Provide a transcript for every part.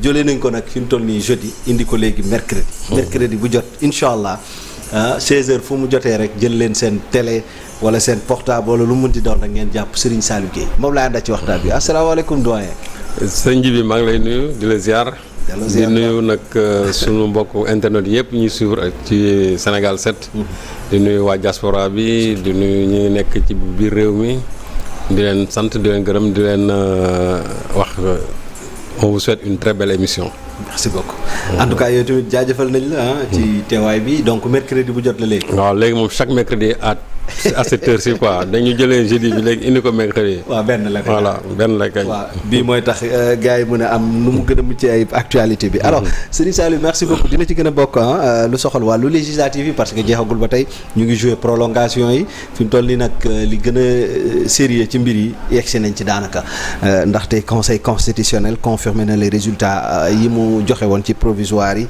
jëlee nañ ko nag fi mu toll nii jeudi indi ko léegi mercredi bu jot incha allah 16h fu mu jotee rek jël leen seen télé wala seen portable wala lu mu munti doon rek ngeen jàpp Serigne Saliou Guèye moom laa ànda ci waxtaan bi asalaamaaleykum doyen. sëñ bi maa ngi lay nuyu di la ziar. di nuyu nag sunu mbokk internet yëpp ñuy suivre ci Sénégal 7. di nuyu waa diaspora bi di nuyu ñi nekk ci biir réew mi di leen sant di leen gërëm di leen wax. On vous souhaite une très belle émission. Merci beaucoup. En tout cas yow tamit jaajëfal nañ la ci teewaay bi donc mercredi bu jot la léegi. waaw léegi moom chaque mercredi à cette heure-ci quoi dañu jëlee jeudi bi léegi indi ko mercredi. waaw benn la voilà benn la kañ. waaw bii mooy tax gars yi mën a am nu mu gën a mucc ay actualité bi. alors Serigne Saliou merci beaucoup dina ci gën a bokk lu soxal wàllu législative yi parce que jeexagul ba tey ñu ngi jouer prolongation yi fi mu toll nii nag li gën a sérieux ci mbir yi yegsi nañ ci daanaka ndaxte conseil constitutionnel confirmé na les résultats yi mu joxe woon ci provisoire yi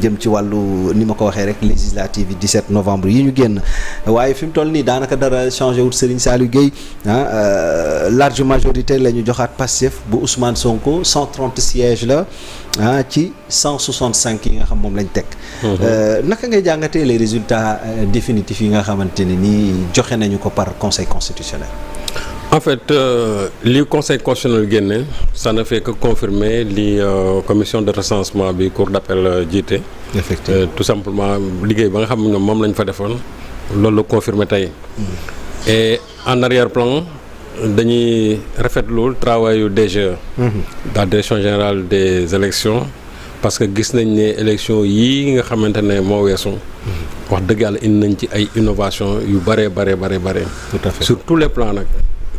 jëm ci wàllu ni ma ko waxee rek législative yi 17 novembre yi ñu génn waaye fi mu toll nii daanaka dara changé wut Serigne Saliou Guèye large majorité la ñu joxaat Pastef bu Ousmane Sonko 130 sièges la ci 165 yi nga xam moom lañ teg. naka ngay jàngatee les résultats définitifs yi nga xamante ne nii joxe nañu ko par conseil constitutionnel. En fait li conseil constitutionnel génne ça ne fait que confirmer li commission de recensement bi cour d'appel jiite. effectivement tout simplement liggéey ba nga xam ne moom lañ fa defoon loolu la confirmer tey. et en arrière-plan dañuy rafetlu travail yu DGE. la direction générale des élections parce que gis nañ ne élection yii nga xamante ne moo weesu. wax dëgg yàlla indi nañ ci ay innovation yu bare. tout à fait sur tous les plans nag.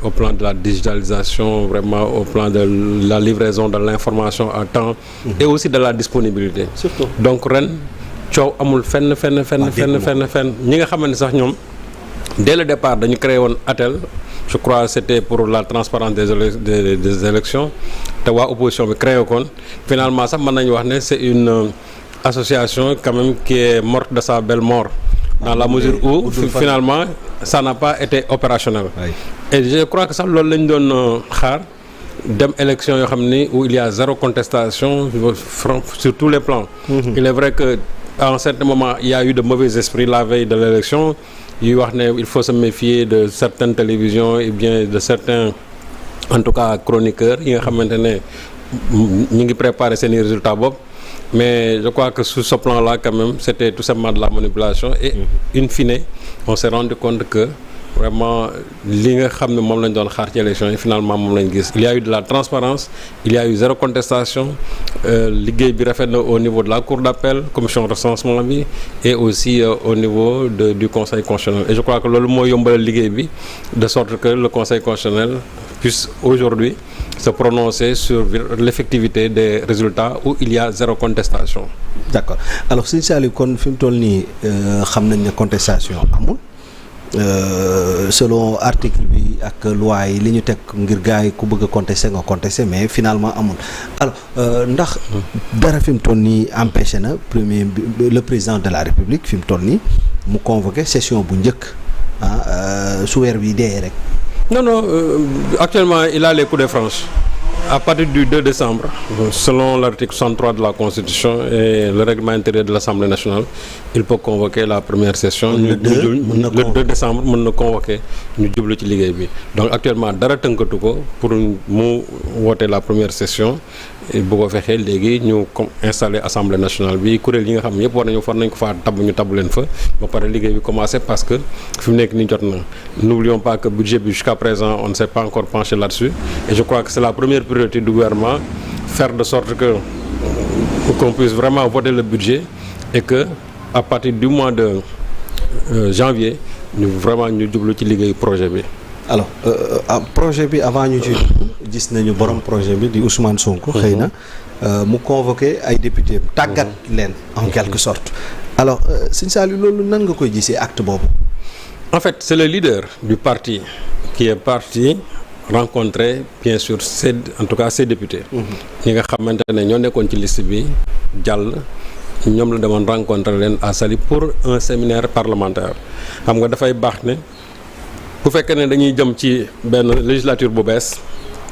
Au plan de la digitalisation, vraiment au plan de la livraison de l'information à temps et aussi de la disponibilité. Surtout. Donc ren coow amul fenn ñi nga xamante ne sax ñoom dès le départ dañu créé woon ATEL je crois c'était pour la transparence des élections te waa opposition bi créé koon finalement sax mën nañu wax ne c'est une association quand même qui est morte de sa belle mort. Dans la mesure où finalement ça n'a pas été opérationnel. Oui. Et je crois que sax loolu lañ doon xaar dem élection yoo xam ni où il y a zéro contestation sur tous les plans. Il est vrai que à un certain moment il y a eu de mauvais esprits la veille de l'élection yuy wax ne il faut se méfier de certaines télévisions et bien de certains en tout cas chroniqueurs yi nga xamante ne ñu ngi préparer seeni résultats bopp. Mais je crois que sur ce plan-là quand même c'était tout simplement de la manipulation et in fine on s'est rendu compte que vraiment li nga xam ne moom lañ doon xaar ci élection yi finalement moom lañ gis il y a eu de la transparence il y a eu zéro contestation liggéey bi rafet na au niveau de la cour d'appel commission de recensement bi et aussi au niveau du conseil constitutionnel et je crois que loolu moo yombalal liggéey bi de sorte que le conseil constitutionnel puisse aujourd'hui se prononcer sur l'effectivité des résultats où il y a zéro contestation. D'accord alors Serigne Saliou kon fi mu toll nii xam nañ ne contestation amul selon article bi ak loi yi li ñu teg ngir gars yi ku bëgg a contester nga contester mais finalement amul alors ndax dara fi mu toll nii empêché na le président de la République fi mu toll nii mu convoqué session bu njëkk su weer bi dee rek. Non, actuellement, il a les coups de franche. À partir du 2 décembre, selon l'article 63 de la Constitution et le règlement intérieur de l'Assemblée nationale, il peut convoquer la première session. Le 2 décembre, il peut convoquer ñu jublu ci liggéey bi. Donc actuellement, dara tënkatu ko pour mu woote la première session. bu ko fexee léegi ñu installé assemblée nationale bi kuréel yi nga xam yëpp war nañ ko faa ñu tabb leen fa ba pare liggéey bi commencé parce que fi mu nekk ni jot na n'oublions pas que budget bi jusqu'à présent on ne s'est pas encore penché là-dessus et je crois que c'est la première priorité du gouvernement faire de sorte que qu'on puisse vraiment voter le budget et que à partir du mois de janvier ñu jublu ci liggéey projet bi. Alors projet bi avant ñu ci gis nañu borom projet bi di Ousmane Sonko xëy na mu convoqué ay députés tàggat leen en quelque sorte alors Serigne Saliou loolu nan nga koy gisee acte boobu. En fait c'est le leader du parti qui est parti rencontrer bien sûr en tout cas ces députés. ñi nga xamante ne ñoo nekkoon ci liste bi jàll ñoom la demoon rencontrer leen à Saly pour un séminaire parlementaire xam nga dafay baax ne. bu fekkee ne dañuy jëm ci benn législature bu bees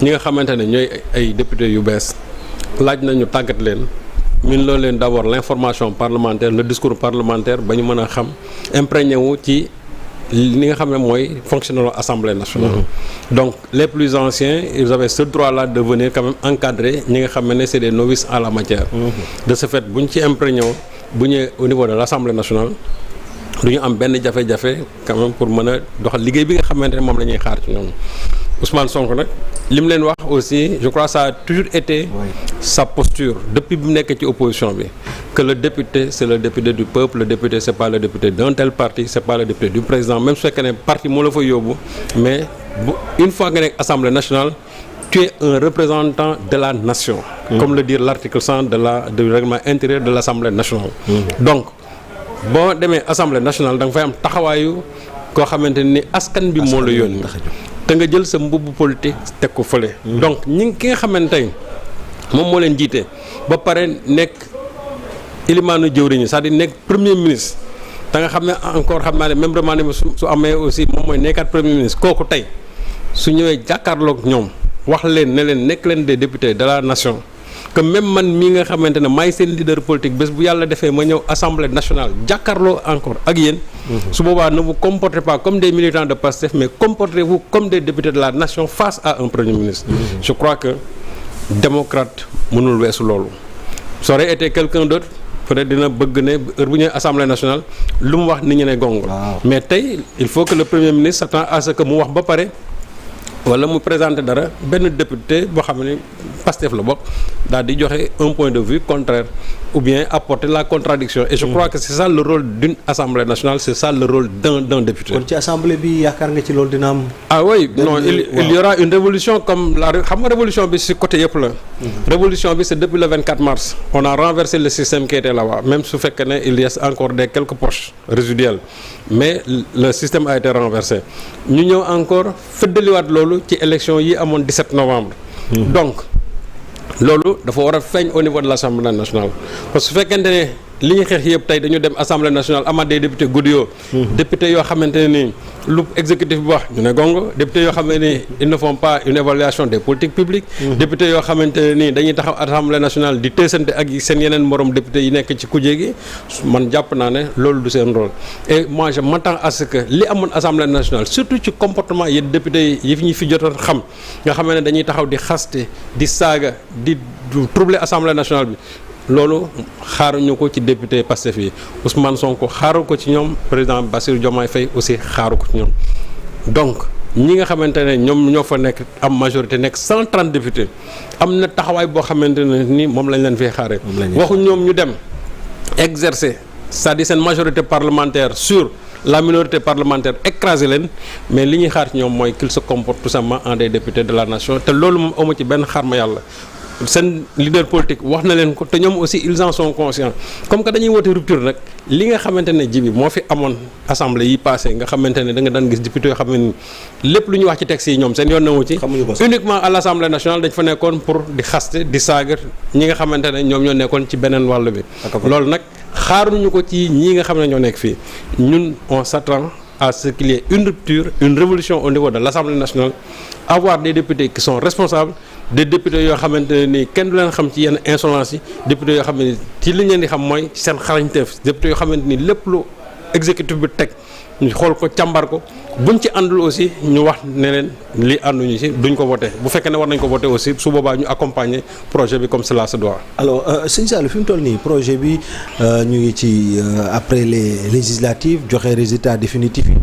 ñi nga xamante ne ñooy ay député yu bees laaj nañu tàggat leen min loolu leen d'abord l'information parlementaire le discours parlementaire ba ñu mën a xam imprégné wu ci li nga xam ne mooy fonctionnement assemblée nationale. Donc les plus anciens ils avaient ce droit là de venir quand même encadrer ñi nga xam ne c'est des novices en la matière. De ce fait bu ñu ci imprégné wu bu ñëwee au niveau de l'assemblée nationale du ñu am benn jafe-jafe quand même pour mën a doxal liggéey bi nga xamante ne moom la ñuy xaar ci ñoom. Ousmane Sonko nag li mu leen wax aussi je crois ça a toujours été sa posture depuis bi mu nekk ci opposition bi que le député c'est le député du peuple, le député c'est pas le député d'un tel parti, c'est pas le député du président, même su fekkee ne parti moo la fa yóbbu, mais une fois nga nekk Assemblée nationale tu es un représentant de la nation, comme le dit l'article 100 du règlement intérieur de l'Assemblée nationale. Donc boo demee Assemblée nationale da nga fay am taxawaayu koo xamante ni askan bi moo la yónni te nga jël sa mbubb politique teg ko fële. Donc ki nga xamante ne moom moo leen jiite ba pare nekk ilimaanu jëwriñ c'est-à-dire nekk premier ministre te nga xam ne encore xam naa ne même remandé su amee aussi moom mooy nekkaat premier ministre kooku tey su ñëwee jàkkaarloog ñoom wax leen ne leen nekk leen des députés de la nation que même man mii nga xamante ne maay seen leader politique bés bu yàlla defee ma ñëw assemblée nationale jàkkaarloo encore ak yéen. su boobaa ne vous comportez pas comme des militants de Pastef mais comportez-vous comme des députés de la nation face à un premier ministre. Je crois que démocrate mënul weesu loolu. ça aurait été quelqu'un d'autre peut-être dina bëgg ne heure bu ñëwee assemblée nationale lu mu wax nit ñi ne gong. Mais tey il faut que le premier ministre s'attend à ce que mu wax ba pare. wala mu présenter dara benn député boo xam ne Pastef la bokk daal di joxe un point de vue contraire ou bien apporter la contradiction et je crois que c'est ça le rôle d'une assemblée nationale, c'est ça le rôle d'un député. kon ci assemblée bi yaakaar nga ci loolu dina am. Ah oui non il y aura une révolution comme xam nga révolution bi ci côté yëpp la. Révolution bi c'est depuis le 24 mars on a renversé le système qui était là-bas même su fekkee ne il reste encore des quelques poches résiduelles mais le système a été renversé ñu ñëw encore feddaliwaat loolu ci élection yi amoon 17 novembre. Donc loolu dafa war a feeñ au niveau de l'Assemblée nationale parce que su fekkente ne li ñu xeex yëpp tey dañu dem Assemblée nationale amaat des députés guddioo. Députés yoo xamante ne ni lu exécutif bi wax ñu ne gongo députés yoo xam ne ni ils ne font pas une évaluation des politiques publiques. Députés yoo xamante ne ni dañuy taxaw Assemblée nationale di teesante ak seen yeneen morom députés yi nekk ci kujje gi man jàpp naa ne loolu du seen rôle. Et moi je m'attends à ce que li amoon Assemblée nationale surtout ci comportement yi députés yi ñu fi jotoon xam nga xam ne dañuy taxaw di xaste di saaga di troubler Assemblée nationale bi. loolu xaaruñu ko ci député Pastef yi Ousmane Sonko xaaru ko ci ñoom président Bassirou Diomaye Faye aussi xaaru ko ci ñoom donc ñi nga xamante ne ñoom ñoo fa nekk am majorité nekk 130 députés am na taxawaay boo xamante ne ni moom lañ leen fee xaaree. waxu ñoom ñu dem exercer c'est-à-dire seen majorité parlementaire sur la minorité parlementaire écraser leen mais li ñuy xaar ci ñoom mooy qu'ils se comportent tout simplement en des députés de la nation te loolu moom amu ci benn xarma yàlla. seen leader politique wax na leen ko te ñoom aussi ils en sont conscients comme que dañuy woote rupture rek li nga xamante ne ji bi moo fi amoon assemblée yi passé nga xamante ne da nga daan gis député yoo xam ne lépp lu ñu wax ci texte yi ñoom seen yoon newu ci uniquement à l'Assemblée nationale dañ fa nekkoon pour di xaste di saaga ñi nga xamante ne ñoom ñoo nekkoon ci beneen wàll bi loolu nag xaaruñu ko ci ñi nga xam ne ñoo nekk fii ñun on s'attend à ce qu'il y ait une rupture, une révolution au niveau de l'Assemblée nationale, avoir des députés qui sont responsables, des députés yoo xamante ne nii kenn du leen xam ci yenn insolence yi députés yoo xam ne ci li ñu leen di xam mooy seen xarañteef députés yoo xamante ni lépp lu exécutif bi teg ñu xool ko càmbar ko buñ ci àndul aussi ñu wax ne leen li ànduñu ci duñ ko voté bu fekkee ne war nañ ko voté aussi su boobaa ñu accompagner projet bi comme cela se doit. Alors sëñ Saliou fi mu toll nii projet bi ñu ngi ci après les législatives joxe résultat définitif yi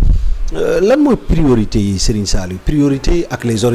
lan mooy priorité yi Serigne Saliou priorité yi ak les